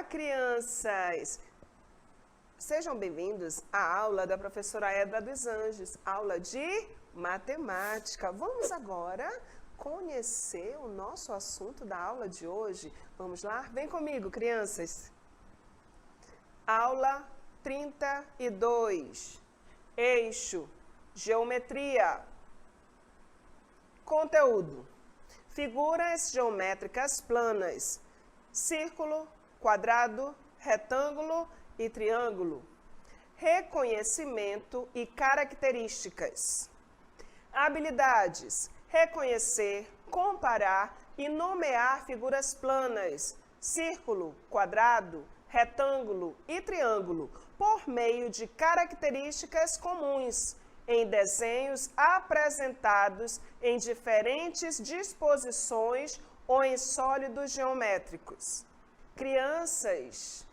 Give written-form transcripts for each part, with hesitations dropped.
crianças! Sejam bem-vindos à aula da professora Edra dos Anjos, aula de matemática. Vamos agora conhecer o nosso assunto da aula de hoje. Vamos lá? Vem comigo, crianças! Aula 32. Eixo, geometria. Conteúdo: figuras geométricas planas, círculo, quadrado, retângulo e triângulo. Reconhecimento e características. Habilidades: reconhecer, comparar e nomear figuras planas, círculo, quadrado, retângulo e triângulo, por meio de características comuns em desenhos apresentados em diferentes disposições ou em sólidos geométricos. Crianças,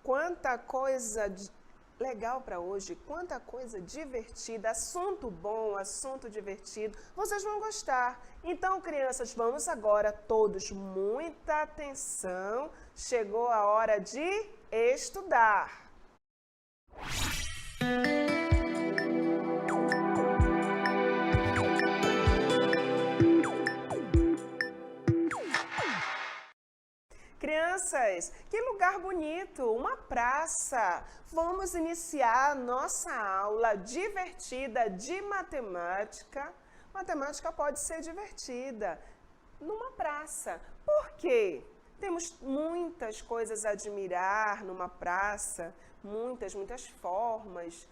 quanta coisa legal para hoje, quanta coisa divertida, assunto bom, assunto divertido, vocês vão gostar. Então, crianças, vamos agora todos, muita atenção, chegou a hora de estudar. Crianças, que lugar bonito, uma praça. Vamos iniciar nossa aula divertida de matemática. Matemática pode ser divertida numa praça. Por quê? Temos muitas coisas a admirar numa praça, muitas formas.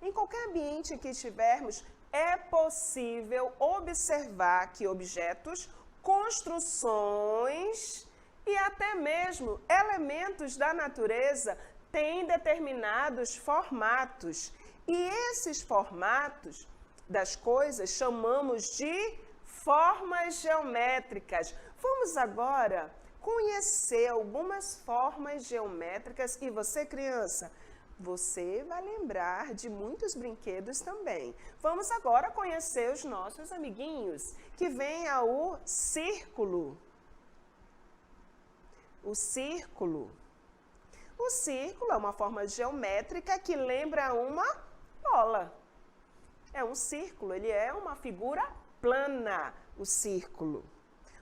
Em qualquer ambiente que estivermos, é possível observar que objetos, construções e até mesmo elementos da natureza têm determinados formatos. E esses formatos das coisas chamamos de formas geométricas. Vamos agora conhecer algumas formas geométricas e você, criança, você vai lembrar de muitos brinquedos também. Vamos agora conhecer os nossos amiguinhos, que vem ao círculo. O círculo. O círculo é uma forma geométrica que lembra uma bola. É um círculo, ele é uma figura plana, o círculo.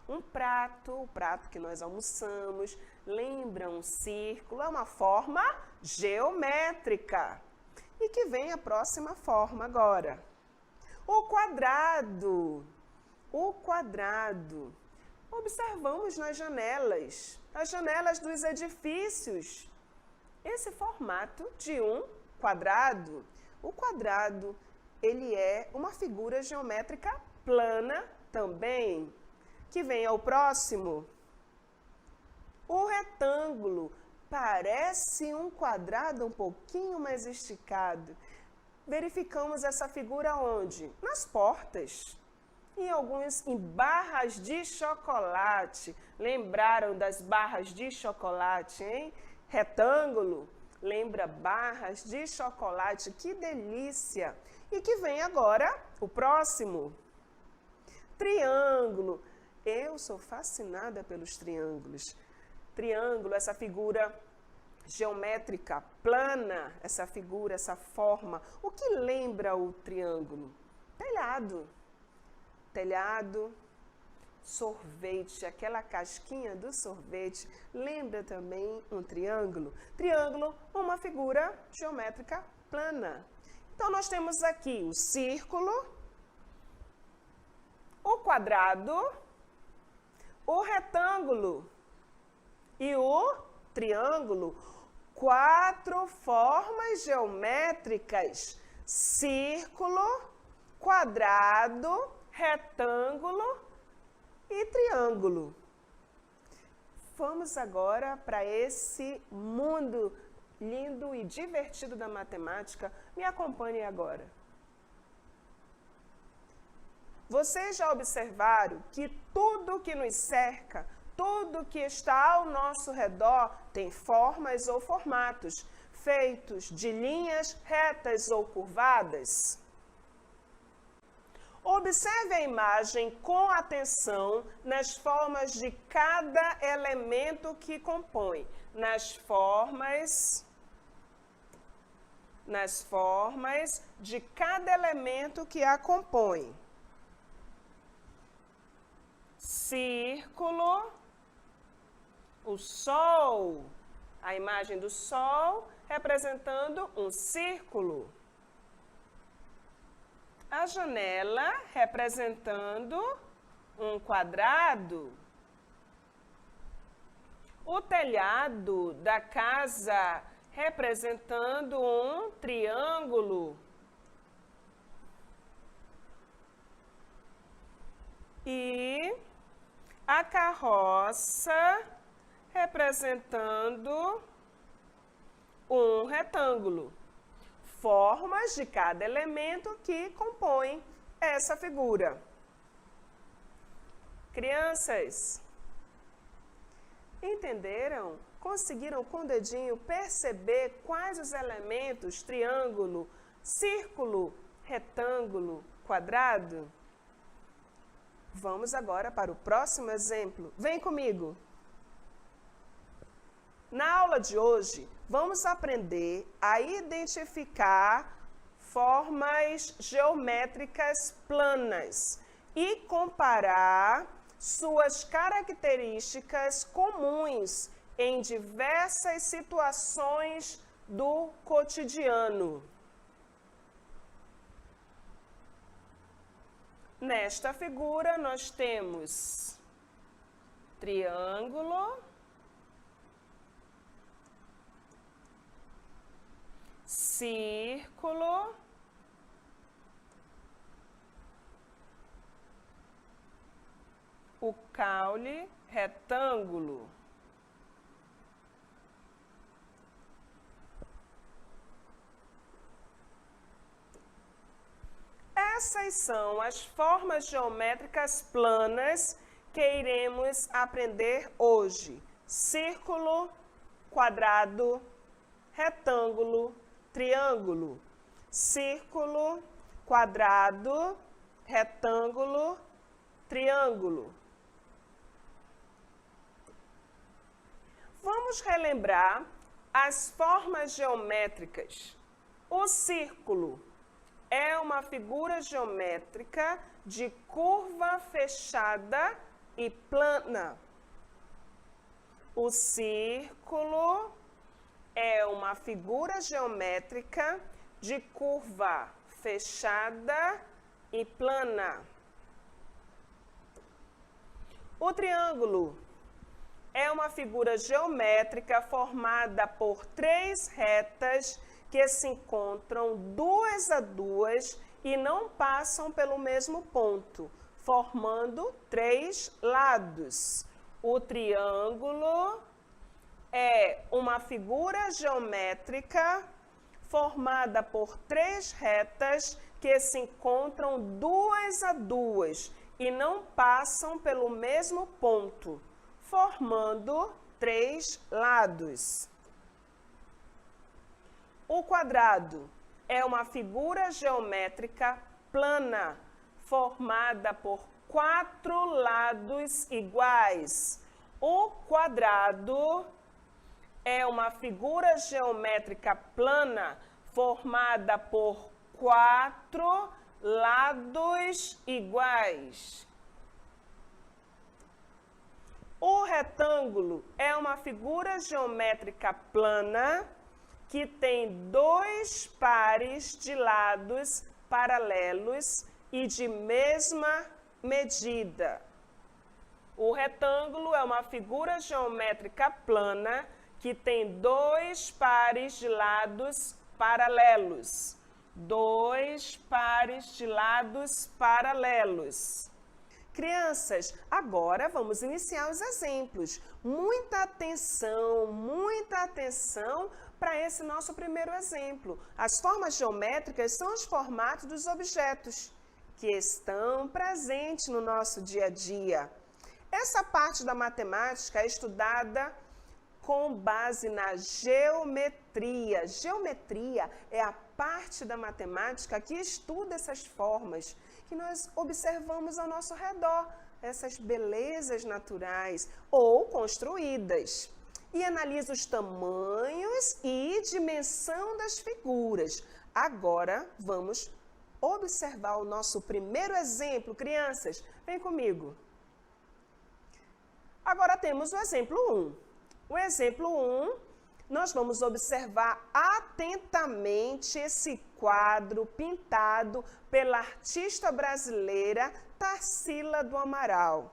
Um prato, o prato que nós almoçamos, lembra um círculo, é uma forma geométrica. E que vem a próxima forma agora. O quadrado. O quadrado. Observamos nas janelas, as janelas dos edifícios, esse formato de um quadrado. O quadrado, ele é uma figura geométrica plana também. Que vem ao próximo. O retângulo parece um quadrado um pouquinho mais esticado. Verificamos essa figura onde? Nas portas. Em barras de chocolate. Lembraram das barras de chocolate, hein? Retângulo, lembra barras de chocolate, que delícia! E que vem agora o próximo. Triângulo. Eu sou fascinada pelos triângulos. Triângulo, essa figura geométrica plana, essa figura, essa forma. O que lembra o triângulo? Telhado. Telhado, sorvete, aquela casquinha do sorvete, lembra também um triângulo? Triângulo, uma figura geométrica plana. Então, nós temos aqui o círculo, o quadrado, o retângulo e o triângulo. 4 formas geométricas: círculo, quadrado, retângulo e triângulo. Vamos agora para esse mundo lindo e divertido da matemática. Me acompanhe agora. Vocês já observaram que tudo que nos cerca, tudo que está ao nosso redor tem formas ou formatos, feitos de linhas retas ou curvadas? Observe a imagem com atenção nas formas de cada elemento que compõe. Nas formas de cada elemento que a compõe. Círculo, o Sol, a imagem do Sol representando um círculo. A janela representando um quadrado. O telhado da casa representando um triângulo. E a carroça representando um retângulo. Formas de cada elemento que compõem essa figura. Crianças, entenderam? Conseguiram com o dedinho perceber quais os elementos triângulo, círculo, retângulo, quadrado? Vamos agora para o próximo exemplo. Vem comigo! Na aula de hoje, vamos aprender a identificar formas geométricas planas e comparar suas características comuns em diversas situações do cotidiano. Nesta figura, nós temos triângulo, círculo, o caule retângulo. Essas são as formas geométricas planas que iremos aprender hoje. Círculo, quadrado, retângulo, triângulo. Círculo, quadrado, retângulo, triângulo. Vamos relembrar as formas geométricas. O círculo é uma figura geométrica de curva fechada e plana. O círculo é uma figura geométrica de curva fechada e plana. O triângulo é uma figura geométrica formada por três retas que se encontram duas a duas e não passam pelo mesmo ponto, formando três lados. O triângulo é uma figura geométrica formada por três retas que se encontram duas a duas e não passam pelo mesmo ponto, formando três lados. O quadrado é uma figura geométrica plana, formada por quatro lados iguais. O quadrado é uma figura geométrica plana, formada por quatro lados iguais. O retângulo é uma figura geométrica plana que tem dois pares de lados paralelos e de mesma medida. O retângulo é uma figura geométrica plana que tem dois pares de lados paralelos. Dois pares de lados paralelos. Crianças, agora vamos iniciar os exemplos. Muita atenção para esse nosso primeiro exemplo. As formas geométricas são os formatos dos objetos que estão presentes no nosso dia a dia. Essa parte da matemática é estudada com base na geometria. Geometria é a parte da matemática que estuda essas formas. que nós observamos ao nosso redor, essas belezas naturais ou construídas. E analisa os tamanhos e dimensão das figuras. Agora, vamos observar o nosso primeiro exemplo. Crianças, vem comigo. Agora temos o exemplo 1. O exemplo 1, nós vamos observar atentamente esse quadro pintado pela artista brasileira Tarsila do Amaral,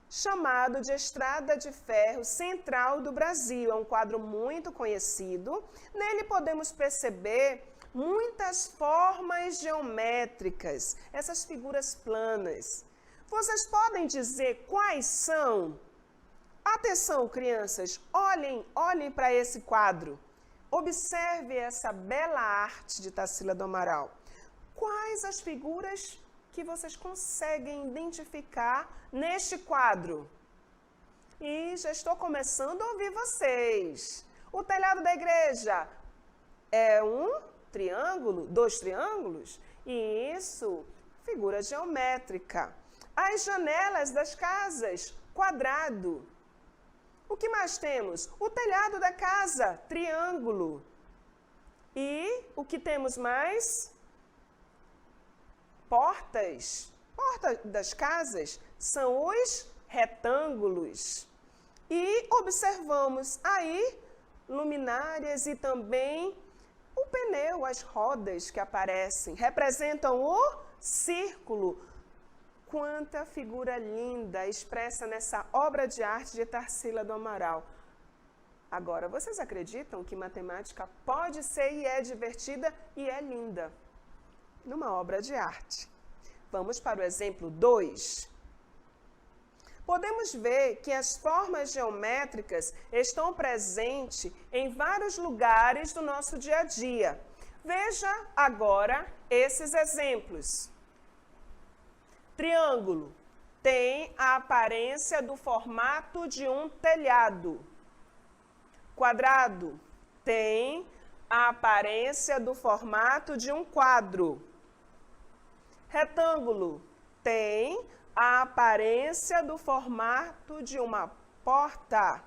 chamado de Estrada de Ferro Central do Brasil. É um quadro muito conhecido. Nele podemos perceber muitas formas geométricas, essas figuras planas. Vocês podem dizer quais são? Atenção, crianças, olhem para esse quadro. Observe essa bela arte de Tarsila do Amaral. Quais as figuras que vocês conseguem identificar neste quadro? E já estou começando a ouvir vocês. O telhado da igreja é um triângulo, 2 triângulos? Isso, figura geométrica. As janelas das casas, quadrado. O que mais temos? O telhado da casa, triângulo. E o que temos mais? Portas das casas são os retângulos. E observamos aí luminárias e também o pneu, as rodas que aparecem, representam o círculo. Quanta figura linda expressa nessa obra de arte de Tarsila do Amaral. Agora, vocês acreditam que matemática pode ser e é divertida e é linda numa obra de arte? Vamos para o exemplo 2. Podemos ver que as formas geométricas estão presentes em vários lugares do nosso dia a dia. Veja agora esses exemplos. Triângulo tem a aparência do formato de um telhado. Quadrado tem a aparência do formato de um quadro. Retângulo tem a aparência do formato de uma porta.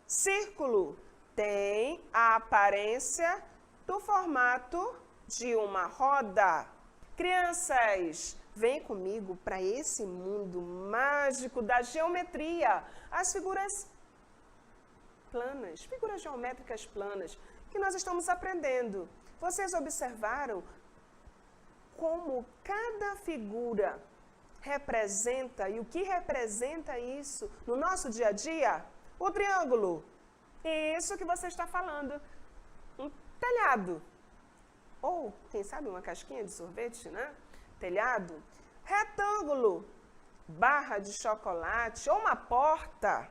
Círculo tem a aparência do formato de uma roda. Crianças, vem comigo para esse mundo mágico da geometria. As figuras planas, figuras geométricas planas, que nós estamos aprendendo. Vocês observaram como cada figura representa e o que representa isso no nosso dia a dia? O triângulo. Isso que você está falando. Um telhado. Ou, quem sabe, uma casquinha de sorvete, né? Telhado. Retângulo. Barra de chocolate ou uma porta.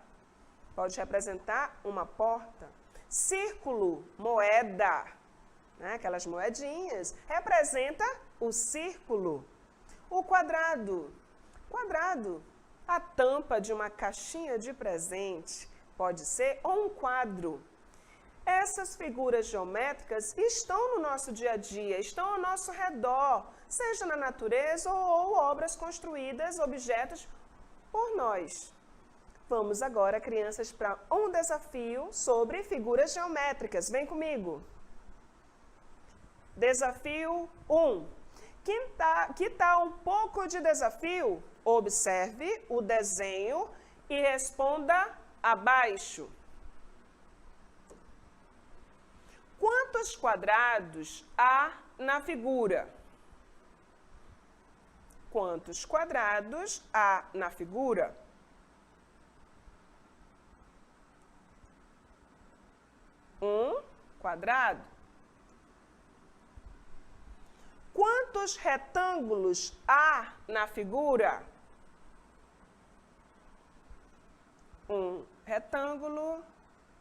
Pode representar uma porta. Círculo, moeda. Né? Aquelas moedinhas. Representa o círculo. O quadrado. Quadrado. A tampa de uma caixinha de presente. Pode ser ou um quadro. Essas figuras geométricas estão no nosso dia a dia, estão ao nosso redor, seja na natureza ou obras construídas, objetos por nós. Vamos agora, crianças, para um desafio sobre figuras geométricas. Vem comigo. Desafio 1. Que tal um pouco de desafio? Observe o desenho e responda abaixo. Quantos quadrados há na figura? Quantos quadrados há na figura? Um quadrado. Quantos retângulos há na figura? Um retângulo,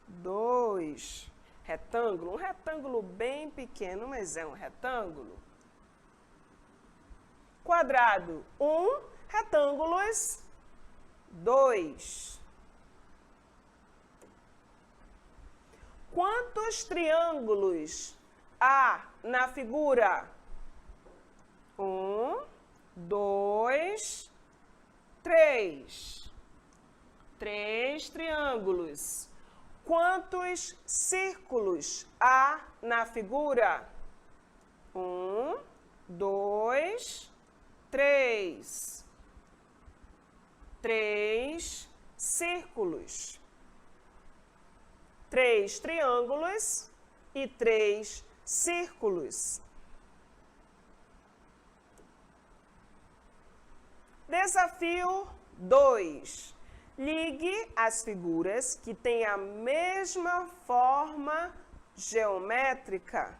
2 retângulo, um retângulo bem pequeno, mas é um retângulo. Quadrado, 1, retângulos, 2. Quantos triângulos há na figura? 1, 2, 3. 3 triângulos. Quantos círculos há na figura? 1, 2, 3. 3 círculos. 3 triângulos e 3 círculos. Desafio 2. Ligue as figuras que têm a mesma forma geométrica.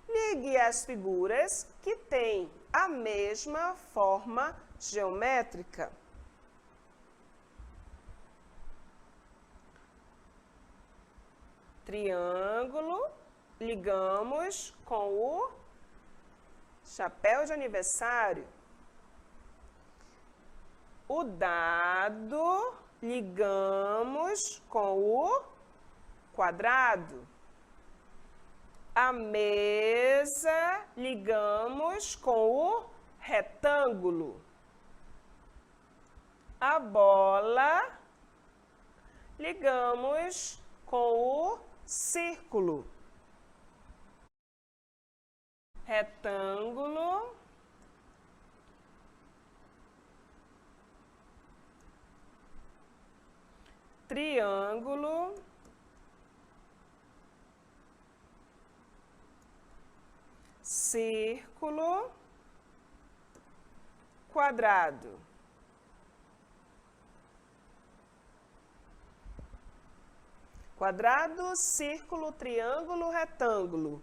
Ligue as figuras que têm a mesma forma geométrica. Triângulo, ligamos com o chapéu de aniversário. O dado, ligamos com o quadrado. A mesa, ligamos com o retângulo. A bola, ligamos com o círculo. Retângulo. Triângulo. Círculo. Quadrado. Quadrado, círculo, triângulo, retângulo.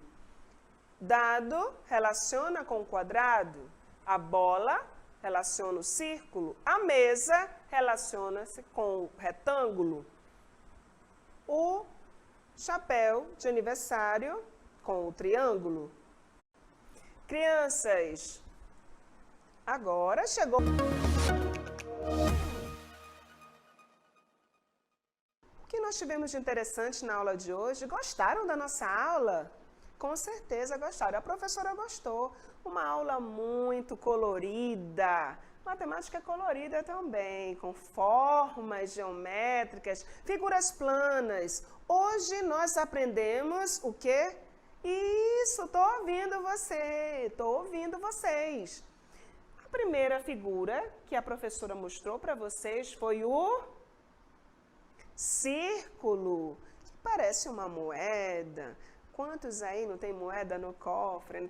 Dado relaciona com o quadrado. A bola relaciona o círculo. A mesa relaciona-se com o retângulo. O chapéu de aniversário com o triângulo. Crianças, agora chegou... O que nós tivemos de interessante na aula de hoje? Gostaram da nossa aula? Com certeza gostaram. A professora gostou. Uma aula muito colorida. Matemática colorida também, com formas geométricas, figuras planas. Hoje nós aprendemos o quê? Isso, estou ouvindo você, estou ouvindo vocês. A primeira figura que a professora mostrou para vocês foi o círculo, que parece uma moeda. Quantos aí não tem moeda no cofre?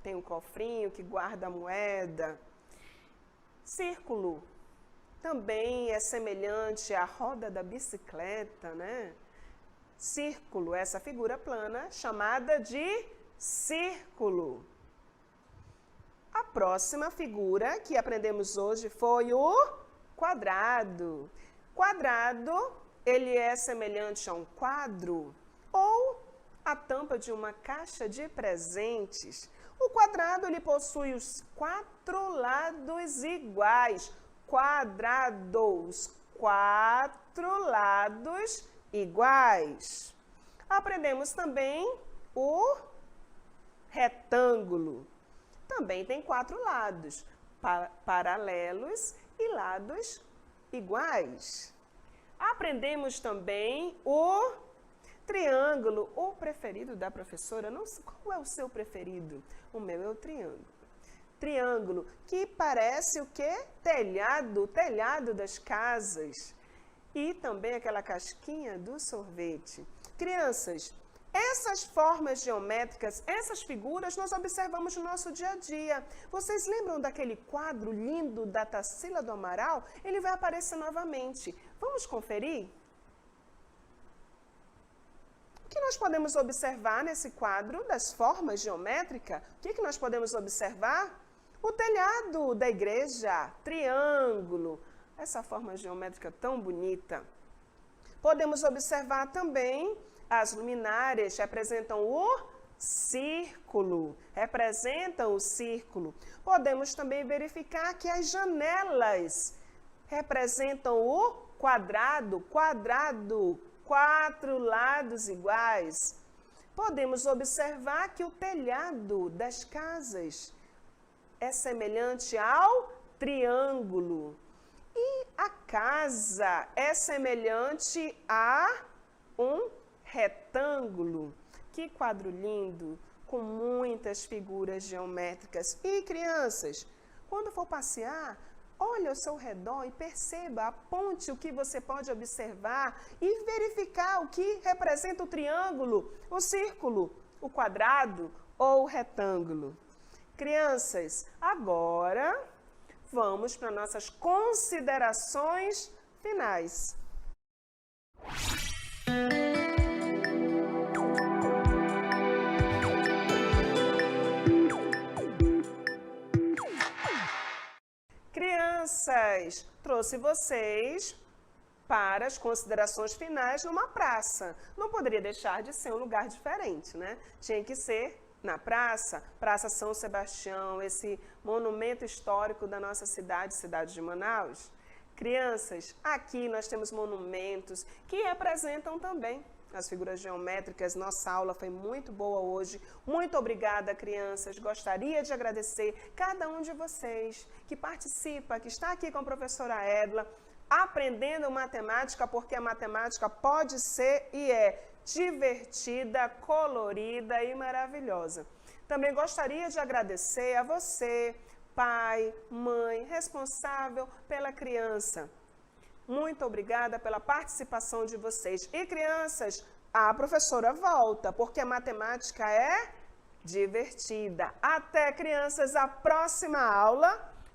Tem um cofrinho que guarda a moeda. Círculo também é semelhante à roda da bicicleta, né? Círculo, essa figura plana chamada de círculo. A próxima figura que aprendemos hoje foi o quadrado. Quadrado, ele é semelhante a um quadro ou a tampa de uma caixa de presentes. O quadrado, ele possui os 4 lados iguais. Quadrados, 4 lados iguais. Aprendemos também o retângulo. Também tem 4 lados, paralelos e lados iguais. Aprendemos também o triângulo, o preferido da professora. Não sei, qual é o seu preferido? O meu é o triângulo. Triângulo, que parece o quê? Telhado, telhado das casas. E também aquela casquinha do sorvete. Crianças, essas formas geométricas, essas figuras nós observamos no nosso dia a dia. Vocês lembram daquele quadro lindo da Tarsila do Amaral? Ele vai aparecer novamente. Vamos conferir? O que nós podemos observar nesse quadro das formas geométricas? O que nós podemos observar? O telhado da igreja, triângulo. Essa forma geométrica tão bonita. Podemos observar também as luminárias, representam o círculo. Representam o círculo. Podemos também verificar que as janelas representam o quadrado. Quadrado, 4 lados iguais. Podemos observar que o telhado das casas é semelhante ao triângulo. E a casa é semelhante a um retângulo. Que quadro lindo, com muitas figuras geométricas. E crianças, quando for passear, olhe ao seu redor e perceba, aponte o que você pode observar e verificar o que representa o triângulo, o círculo, o quadrado ou o retângulo. Crianças, agora vamos para nossas considerações finais. Crianças, trouxe vocês para as considerações finais numa praça. Não poderia deixar de ser um lugar diferente, né? Tinha que ser na praça, Praça São Sebastião, esse monumento histórico da nossa cidade, cidade de Manaus. Crianças, aqui nós temos monumentos que representam também as figuras geométricas. Nossa aula foi muito boa hoje. Muito obrigada, crianças. Gostaria de agradecer cada um de vocês que participa, que está aqui com a professora Edla, aprendendo matemática, porque a matemática pode ser e é divertida, colorida e maravilhosa. Também gostaria de agradecer a você, pai, mãe, responsável pela criança. Muito obrigada pela participação de vocês. E crianças, a professora volta, porque a matemática é divertida. Até, crianças, a próxima aula.